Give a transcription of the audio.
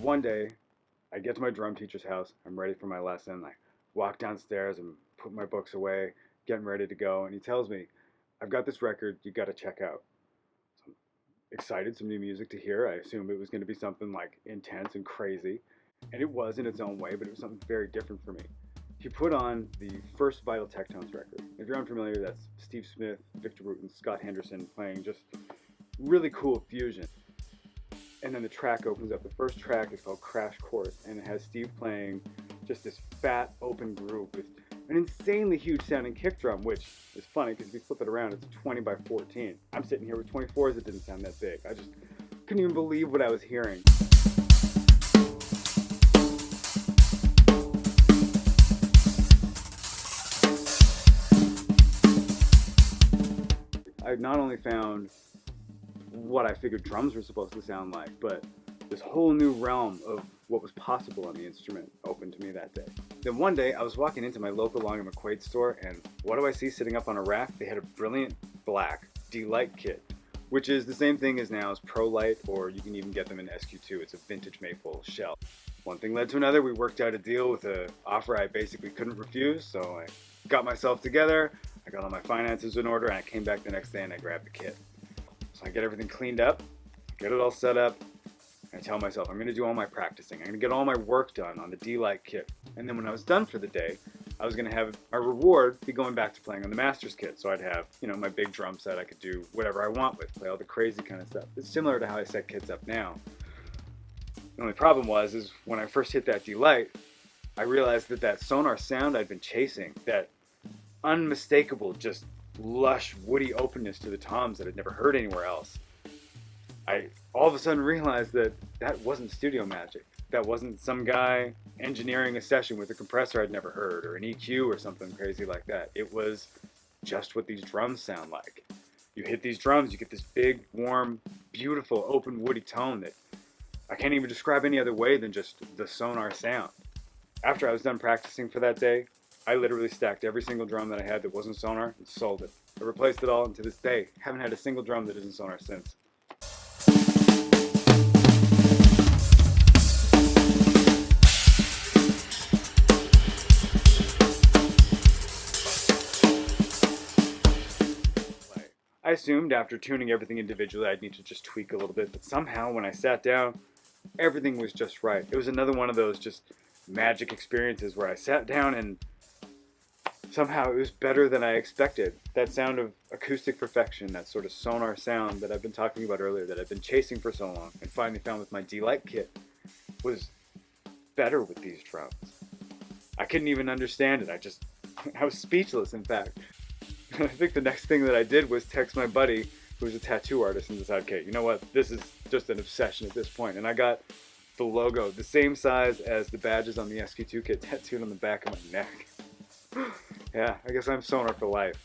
one day, I get to my drum teacher's house. I'm ready for my lesson. I walk downstairs and put my books away, getting ready to go. And he tells me, I've got this record you got to check out. So I'm excited, some new music to hear. I assumed it was going to be something like intense and crazy. And it was in its own way, but it was something very different for me. He put on the first Vital Tectones record. If you're unfamiliar, that's Steve Smith, Victor Wooten, Scott Henderson playing just really cool fusion. And then the track opens up. The first track is called Crash Course, and it has Steve playing just this fat open groove with an insanely huge sounding kick drum, which is funny because if you flip it around, it's a 20 by 14. I'm sitting here with 24s that didn't sound that big. I just couldn't even believe what I was hearing. I not only found what I figured drums were supposed to sound like, but this whole new realm of what was possible on the instrument opened to me that day. Then one day I was walking into my local Long and McQuaid store, and what do I see sitting up on a rack? They had a brilliant black D-Lite kit, which is the same thing as now as Pro Lite, or you can even get them in SQ2. It's a vintage maple shell. One thing led to another. We worked out a deal with an offer I basically couldn't refuse, so I got myself together, I got all my finances in order, and I came back the next day and I grabbed the kit. So I get everything cleaned up, get it all set up, and I tell myself I'm going to do all my practicing. I'm going to get all my work done on the D-Lite kit. And then when I was done for the day, I was going to have my reward be going back to playing on the Masters kit. So I'd have, my big drum set I could do whatever I want with, play all the crazy kind of stuff. It's similar to how I set kits up now. The only problem is when I first hit that D-Lite, I realized that SONOR sound I'd been chasing, that unmistakable, just lush, woody openness to the toms that I'd never heard anywhere else. I all of a sudden realized that wasn't studio magic. That wasn't some guy engineering a session with a compressor I'd never heard, or an EQ or something crazy like that. It was just what these drums sound like. You hit these drums, you get this big, warm, beautiful, open, woody tone that I can't even describe any other way than just the SONOR sound. After I was done practicing for that day, I literally stacked every single drum that I had that wasn't SONOR and sold it. I replaced it all, and to this day, haven't had a single drum that isn't SONOR since. I assumed after tuning everything individually I'd need to just tweak a little bit, but somehow when I sat down, everything was just right. It was another one of those just magic experiences where I sat down and somehow it was better than I expected. That sound of acoustic perfection, that sort of SONOR sound that I've been talking about earlier, that I've been chasing for so long and finally found with my D-Lite kit, was better with these drums. I couldn't even understand it. I was speechless, in fact. I think the next thing that I did was text my buddy, who's a tattoo artist, and decide, okay, you know what, this is just an obsession at this point. And I got the logo, the same size as the badges on the SQ2 kit, tattooed on the back of my neck. Yeah, I guess I'm SONOR for life.